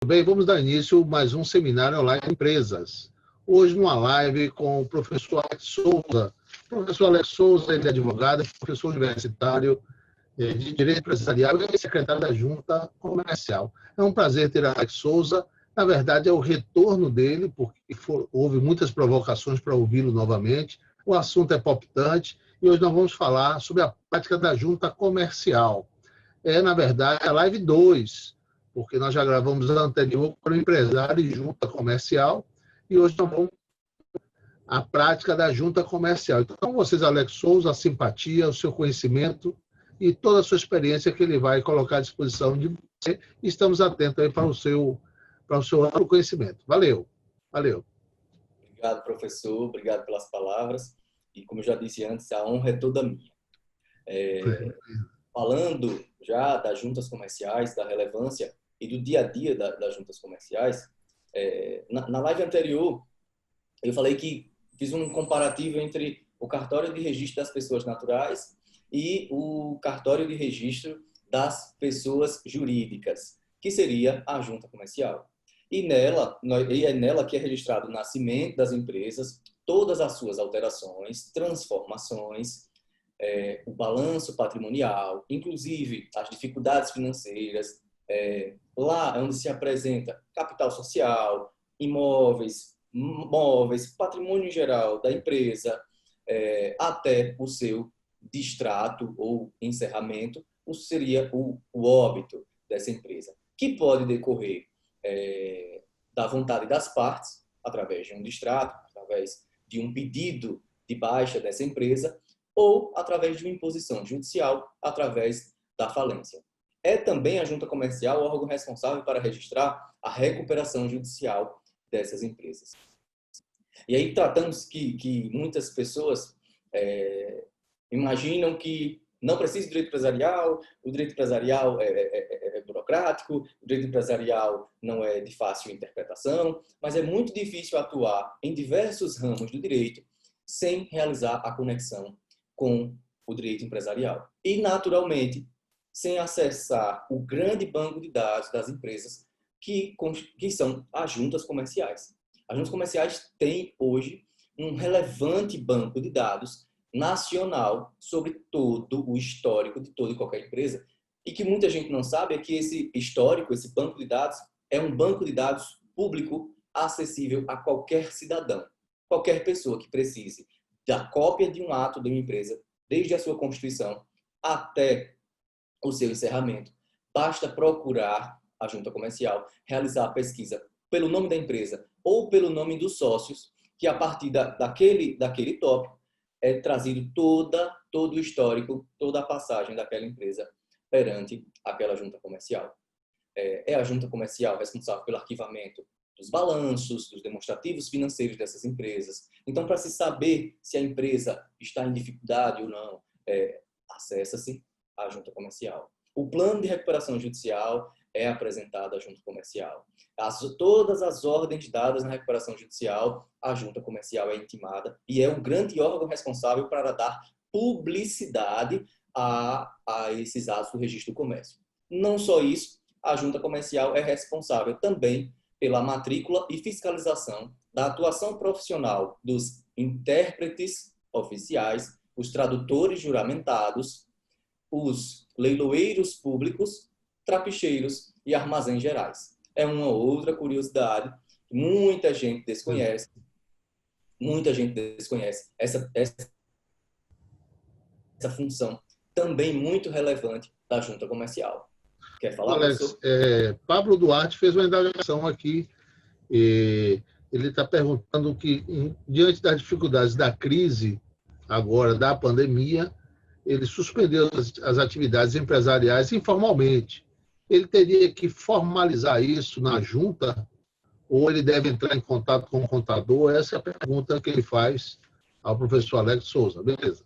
Bem, vamos dar início a mais um seminário online de empresas. Hoje, numa live com o professor Alex Souza. O professor Alex Souza, ele é advogado, professor universitário de Direito Empresarial e secretário da Junta Comercial. É um prazer ter Alex Souza. Na verdade, é o retorno dele, porque houve muitas provocações para ouvi-lo novamente. O assunto é palpitante e hoje nós vamos falar sobre a prática da Junta Comercial. Na verdade, a live 2, porque nós já gravamos a anterior para o empresário e junta comercial, e hoje nós vamos a prática da junta comercial. Então, vocês, Alex Souza, a simpatia, o seu conhecimento e toda a sua experiência que ele vai colocar à disposição de você. Estamos atentos aí para o seu amplo conhecimento. Valeu. Valeu. Obrigado, professor. Obrigado pelas palavras. E, como eu já disse antes, a honra é toda minha. Falando já das juntas comerciais, da relevância e do dia a dia das juntas comerciais, na live anterior, eu falei que fiz um comparativo entre o cartório de registro das pessoas naturais e o cartório de registro das pessoas jurídicas, que seria a junta comercial. E é nela que é registrado o nascimento das empresas, todas as suas alterações, transformações, o balanço patrimonial, inclusive as dificuldades financeiras. Lá é onde se apresenta capital social, imóveis, móveis, patrimônio em geral da empresa, até o seu distrato ou encerramento, seria o óbito dessa empresa, que pode decorrer da vontade das partes, através de um distrato, através de um pedido de baixa dessa empresa, ou através de uma imposição judicial, através da falência. É também a junta comercial o órgão responsável para registrar a recuperação judicial dessas empresas. E aí tratamos que muitas pessoas imaginam que não precisa de direito empresarial, o direito empresarial é burocrático, o direito empresarial não é de fácil interpretação, mas é muito difícil atuar em diversos ramos do direito sem realizar a conexão com o direito empresarial. E, naturalmente, sem acessar o grande banco de dados das empresas que são as juntas comerciais. As juntas comerciais têm, hoje, um relevante banco de dados nacional sobre todo o histórico de toda e qualquer empresa. E que muita gente não sabe é que esse histórico, esse banco de dados, é um banco de dados público acessível a qualquer cidadão, qualquer pessoa que precise da cópia de um ato de uma empresa, desde a sua constituição até o seu encerramento. Basta procurar a junta comercial, realizar a pesquisa pelo nome da empresa ou pelo nome dos sócios, que a partir daquele tópico é trazido todo o histórico, toda a passagem daquela empresa perante aquela junta comercial. É a junta comercial responsável pelo arquivamento dos balanços, dos demonstrativos financeiros dessas empresas. Então, para se saber se a empresa está em dificuldade ou não, acessa-se a junta comercial. O plano de recuperação judicial é apresentado à junta comercial. Todas as ordens dadas na recuperação judicial, a junta comercial é intimada e é o grande órgão responsável para dar publicidade a esses atos do registro do comércio. Não só isso, a junta comercial é responsável também pela matrícula e fiscalização da atuação profissional dos intérpretes oficiais, os tradutores juramentados, os leiloeiros públicos, trapicheiros e armazéns gerais. É uma outra curiosidade que muita gente desconhece. Muita gente desconhece essa função também muito relevante da junta comercial. Quer falar, Alex, Pablo Duarte fez uma indagação aqui. Ele está perguntando que, diante das dificuldades da crise, agora da pandemia, ele suspendeu as atividades empresariais informalmente. Ele teria que formalizar isso na junta ou ele deve entrar em contato com o contador? Essa é a pergunta que ele faz ao professor Alex Souza. Beleza.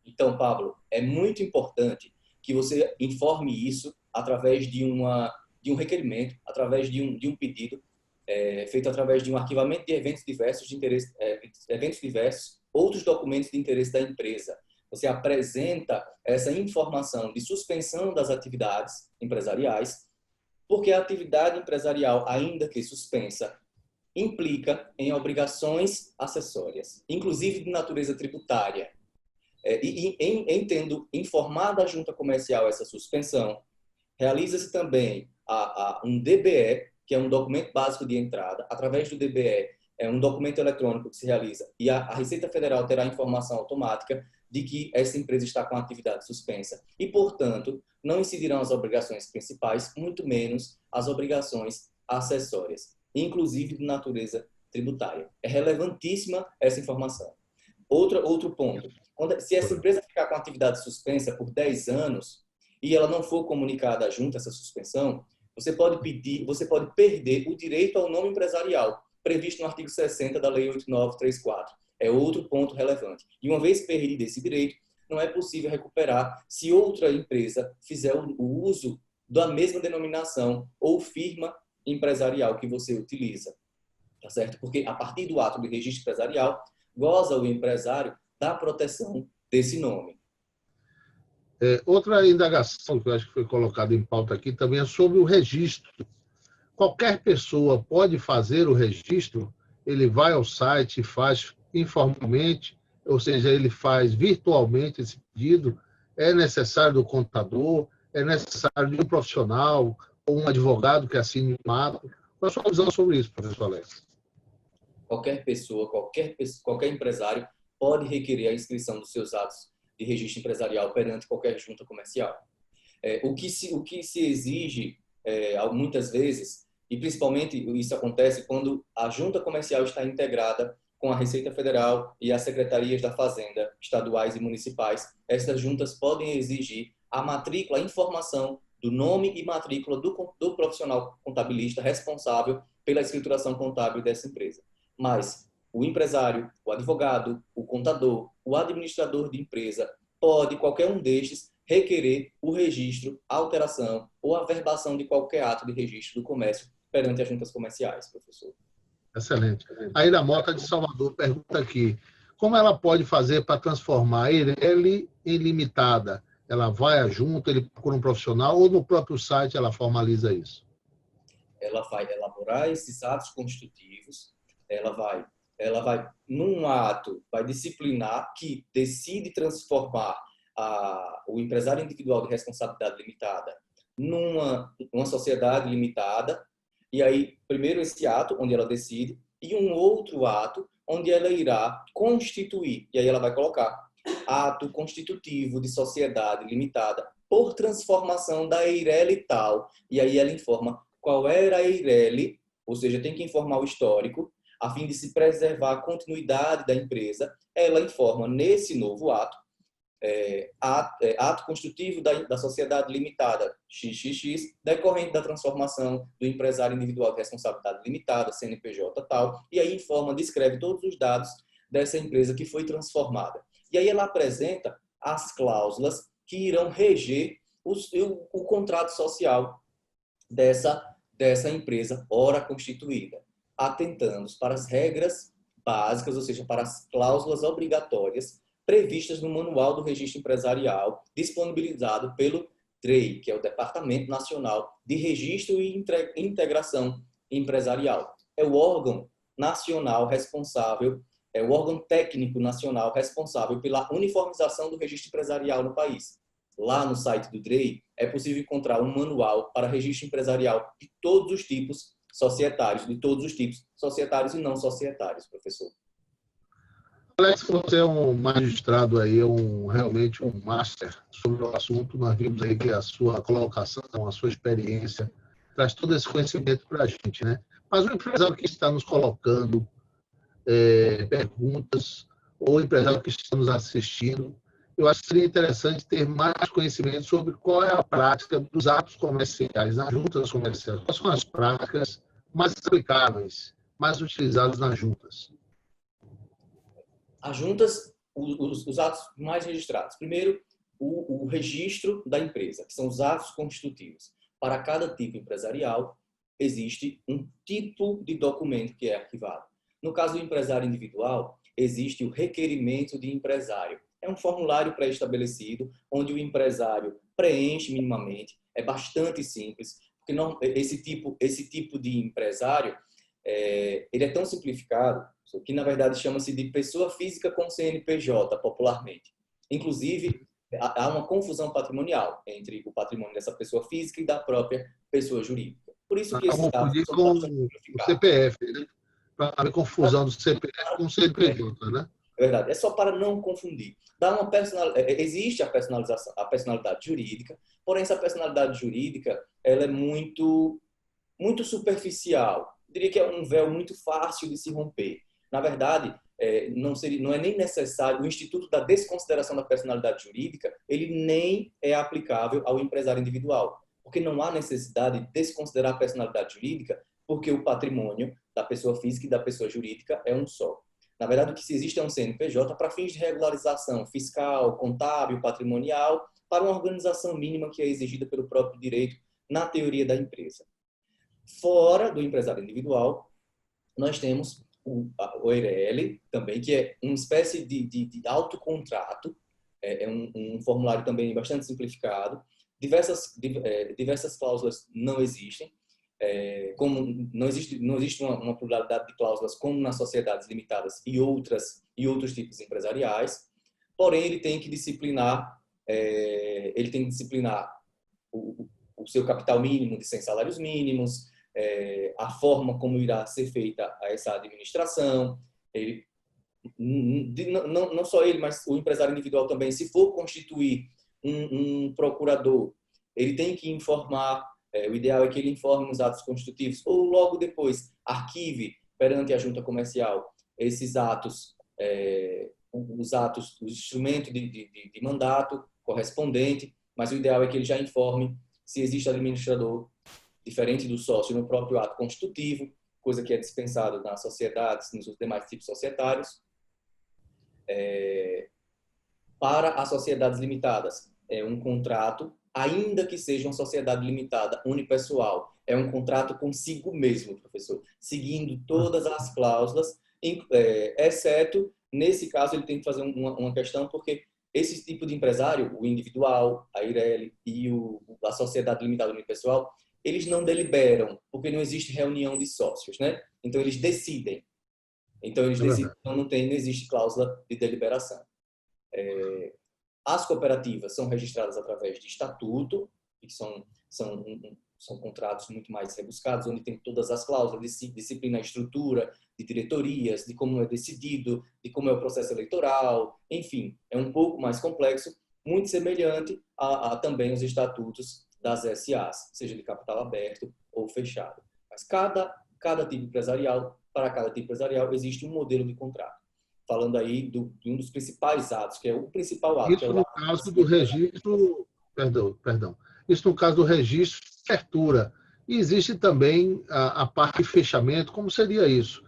Então, Pablo, é muito importante que você informe isso através de um requerimento, através de um pedido, feito através de um arquivamento de eventos diversos, outros documentos de interesse da empresa. Você apresenta essa informação de suspensão das atividades empresariais Porque a atividade empresarial, ainda que suspensa, implica em obrigações acessórias, inclusive de natureza tributária. Em tendo informada a junta comercial essa suspensão, realiza-se também um DBE, que é um documento básico de entrada. Através do DBE, é um documento eletrônico que se realiza e a Receita Federal terá informação automática de que essa empresa está com a atividade suspensa e, portanto, não incidirão as obrigações principais, muito menos as obrigações acessórias, inclusive de natureza tributária. É relevantíssima essa informação. Outro ponto. Se essa empresa ficar com a atividade suspensa por 10 anos e ela não for comunicada junto a essa suspensão, você pode perder o direito ao nome empresarial, previsto no artigo 60 da Lei 8934. É outro ponto relevante. E uma vez perdido esse direito, não é possível recuperar se outra empresa fizer o uso da mesma denominação ou firma empresarial que você utiliza. Tá certo? Porque a partir do ato de registro empresarial, goza o empresário da proteção desse nome. Outra indagação que eu acho que foi colocada em pauta aqui também é sobre o registro. Qualquer pessoa pode fazer o registro, ele vai ao site e faz informalmente, ou seja, ele faz virtualmente esse pedido, é necessário do contador, é necessário de um profissional ou um advogado que assine um ato. Qual a sua visão sobre isso, professor Alex? Qualquer pessoa, qualquer empresário pode requerer a inscrição dos seus atos de registro empresarial perante qualquer junta comercial. O que se exige, muitas vezes, e principalmente isso acontece quando a junta comercial está integrada com a Receita Federal e as secretarias da Fazenda, estaduais e municipais, essas juntas podem exigir a matrícula, a informação do nome e matrícula do profissional contabilista responsável pela escrituração contábil dessa empresa. Mas o empresário, o advogado, o contador, o administrador de empresa, qualquer um destes, requerer o registro, a alteração ou a averbação de qualquer ato de registro do comércio perante as juntas comerciais, professor. Excelente. A Ira Mota, de Salvador, pergunta aqui, como ela pode fazer para transformar a Eireli em limitada? Ela vai à junta, ele procura um profissional ou no próprio site ela formaliza isso? Ela vai elaborar esses atos constitutivos, ela vai num ato, vai disciplinar que decide transformar o empresário individual de responsabilidade limitada numa sociedade limitada, e aí, primeiro esse ato, onde ela decide, e um outro ato, onde ela irá constituir, e aí ela vai colocar ato constitutivo de sociedade limitada por transformação da Eireli tal, e aí ela informa qual era a Eireli, ou seja, tem que informar o histórico, a fim de se preservar a continuidade da empresa. Ela informa nesse novo ato, ato constitutivo da sociedade limitada XXX, decorrente da transformação do empresário individual de responsabilidade limitada, CNPJ tal, e aí descreve todos os dados dessa empresa que foi transformada. E aí ela apresenta as cláusulas que irão reger o contrato social dessa empresa ora constituída, atentando para as regras básicas, ou seja, para as cláusulas obrigatórias previstas no Manual do Registro Empresarial, disponibilizado pelo DREI, que é o Departamento Nacional de Registro e Integração Empresarial. É o órgão nacional responsável, é o órgão técnico nacional responsável pela uniformização do registro empresarial no país. Lá no site do DREI é possível encontrar um manual para registro empresarial de todos os tipos societários, societários e não societários, professor. Alex, você é um magistrado aí, realmente um master sobre o assunto. Nós vimos aí que a sua colocação, a sua experiência, traz todo esse conhecimento para a gente, né? Mas o empresário que está nos colocando perguntas, ou o empresário que está nos assistindo, eu acho que seria interessante ter mais conhecimento sobre qual é a prática dos atos comerciais, nas juntas comerciais. Quais são as práticas mais aplicáveis, mais utilizadas nas juntas? As juntas, os atos mais registrados. Primeiro, o registro da empresa, que são os atos constitutivos. Para cada tipo empresarial, existe um tipo de documento que é arquivado. No caso do empresário individual, existe o requerimento de empresário. É um formulário pré-estabelecido, onde o empresário preenche minimamente. É bastante simples. porque não, esse tipo de empresário, ele é tão simplificado que, na verdade, chama-se de pessoa física com CNPJ, popularmente. Inclusive, há uma confusão patrimonial entre o patrimônio dessa pessoa física e da própria pessoa jurídica. Por isso que esses dados Confundir são com bastante o simplificados. CPF, né? Para haver confusão do CPF com o CNPJ, né? É verdade. É só para não confundir. Existe a personalidade jurídica, porém essa personalidade jurídica ela é muito superficial. Eu diria que é um véu muito fácil de se romper. Na verdade, não é nem necessário, o Instituto da Desconsideração da Personalidade Jurídica, ele nem é aplicável ao empresário individual, porque não há necessidade de desconsiderar a personalidade jurídica, porque o patrimônio da pessoa física e da pessoa jurídica é um só. Na verdade, o que se existe é um CNPJ para fins de regularização fiscal, contábil, patrimonial, para uma organização mínima que é exigida pelo próprio direito na teoria da empresa. Fora do empresário individual, nós temos o EIRELI também, que é uma espécie de autocontrato, é um formulário também bastante simplificado. Diversas cláusulas não existem, como não existe uma pluralidade de cláusulas como nas sociedades limitadas e outros tipos empresariais. Porém, ele tem que disciplinar o seu capital mínimo de 100 salários mínimos, a forma como irá ser feita essa administração. Não só ele, mas o empresário individual também, se for constituir um procurador, ele tem que informar, o ideal é que ele informe nos atos constitutivos, ou logo depois arquive perante a junta comercial esses atos, o instrumento de mandato correspondente, mas o ideal é que ele já informe se existe administrador diferente do sócio no próprio ato constitutivo, coisa que é dispensado nas sociedades, nos demais tipos societários. Para as sociedades limitadas, é um contrato, ainda que seja uma sociedade limitada unipessoal, é um contrato consigo mesmo, professor, seguindo todas as cláusulas, exceto, nesse caso, ele tem que fazer uma questão, porque esse tipo de empresário, o individual, a EIRELI e a sociedade limitada unipessoal, eles não deliberam, porque não existe reunião de sócios, né? Então, eles decidem. Então, não existe cláusula de deliberação. As cooperativas são registradas através de estatuto, que são contratos muito mais rebuscados, onde tem todas as cláusulas de disciplina, estrutura, de diretorias, de como é decidido, de como é o processo eleitoral, enfim, é um pouco mais complexo, muito semelhante a também os estatutos das SAs, seja de capital aberto ou fechado. Mas cada tipo empresarial, para cada tipo empresarial, existe um modelo de contrato. Falando aí de um dos principais atos, que é o principal ato. Isso no caso do registro, perdão. Isso no caso do registro de abertura. E existe também a parte de fechamento. Como seria isso?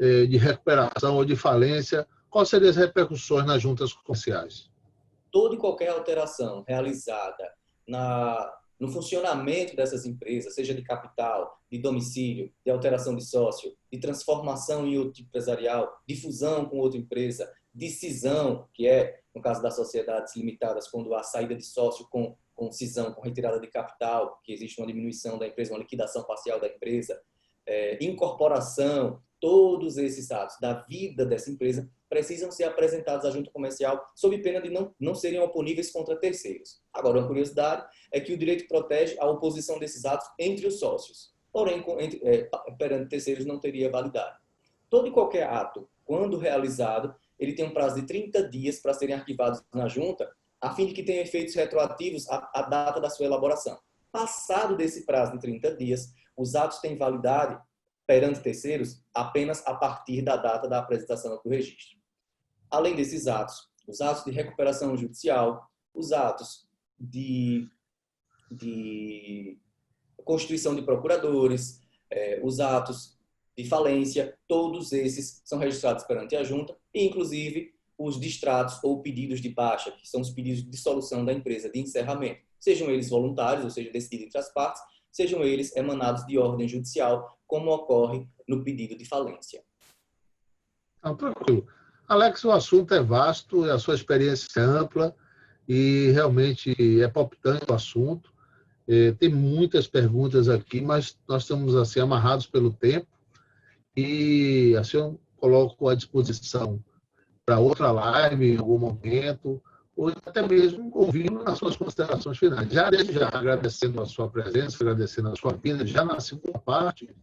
De recuperação ou de falência? Quais seriam as repercussões nas juntas comerciais? Toda e qualquer alteração realizada no funcionamento dessas empresas, seja de capital, de domicílio, de alteração de sócio, de transformação em outro tipo empresarial, de fusão com outra empresa, de cisão, que é, no caso das sociedades limitadas, quando há saída de sócio com cisão, com retirada de capital, que existe uma diminuição da empresa, uma liquidação parcial da empresa, incorporação, todos esses atos da vida dessa empresa precisam ser apresentados à junta comercial sob pena de não serem oponíveis contra terceiros. Agora, uma curiosidade é que o direito protege a oposição desses atos entre os sócios. Porém, perante terceiros não teria validade. Todo e qualquer ato, quando realizado, ele tem um prazo de 30 dias para serem arquivados na junta, a fim de que tenham efeitos retroativos à data da sua elaboração. Passado desse prazo de 30 dias, os atos têm validade perante terceiros apenas a partir da data da apresentação do registro. Além desses atos, os atos de recuperação judicial, os atos de constituição de procuradores, os atos de falência, todos esses são registrados perante a junta, e inclusive os distratos ou pedidos de baixa, que são os pedidos de dissolução da empresa, de encerramento, sejam eles voluntários, ou seja, decididos entre as partes, sejam eles emanados de ordem judicial, como ocorre no pedido de falência. Tranquilo. Alex, o assunto é vasto, a sua experiência é ampla e realmente é palpitante o assunto. Tem muitas perguntas aqui, mas nós estamos assim amarrados pelo tempo e assim eu coloco à disposição para outra live em algum momento, ou até mesmo ouvindo nas suas considerações finais. Desde já agradecendo a sua presença, agradecendo a sua vinda, já na segunda parte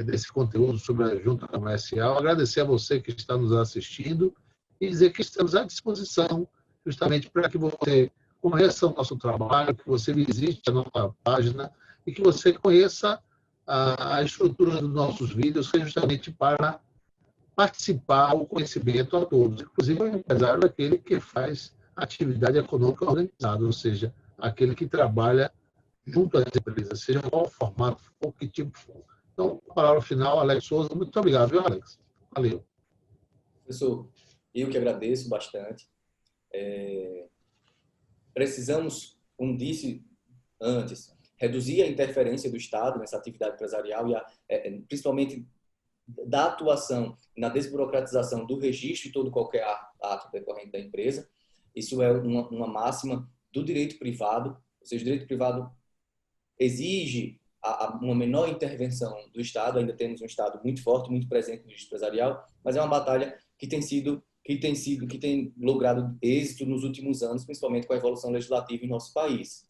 desse conteúdo sobre a Junta Comercial, agradecer a você que está nos assistindo e dizer que estamos à disposição justamente para que você conheça o nosso trabalho, que você visite a nossa página e que você conheça a estrutura dos nossos vídeos, que é justamente para participar o conhecimento a todos, inclusive o empresário é aquele que faz atividade econômica organizada, ou seja, aquele que trabalha junto às empresas, seja qual formato for, que tipo for. Então, a palavra final, Alex Souza. Muito obrigado, viu, Alex? Valeu. Professor, eu que agradeço bastante. Precisamos, como disse antes, reduzir a interferência do Estado nessa atividade empresarial e principalmente da atuação na desburocratização do registro de todo qualquer ato decorrente da empresa. Isso é uma máxima do direito privado, ou seja, o direito privado exige uma menor intervenção do Estado. Ainda temos um Estado muito forte, muito presente no registro empresarial, mas é uma batalha que tem logrado êxito nos últimos anos, principalmente com a evolução legislativa em nosso país.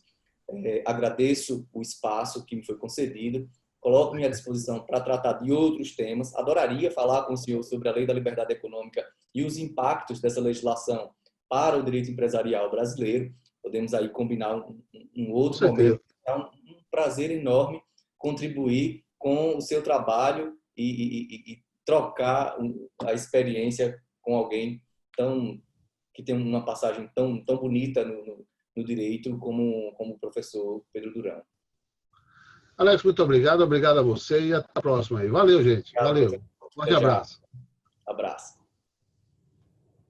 Agradeço o espaço que me foi concedido, coloco-me à disposição para tratar de outros temas. Adoraria falar com o senhor sobre a Lei da Liberdade Econômica e os impactos dessa legislação para o direito empresarial brasileiro. Podemos aí combinar um outro momento. É um prazer enorme contribuir com o seu trabalho e trocar a experiência com alguém que tem uma passagem tão bonita no direito como o professor Pedro Durão. Alex, muito obrigado. Obrigado a você e até a próxima aí. Valeu, gente. Valeu. Forte abraço. Abraço.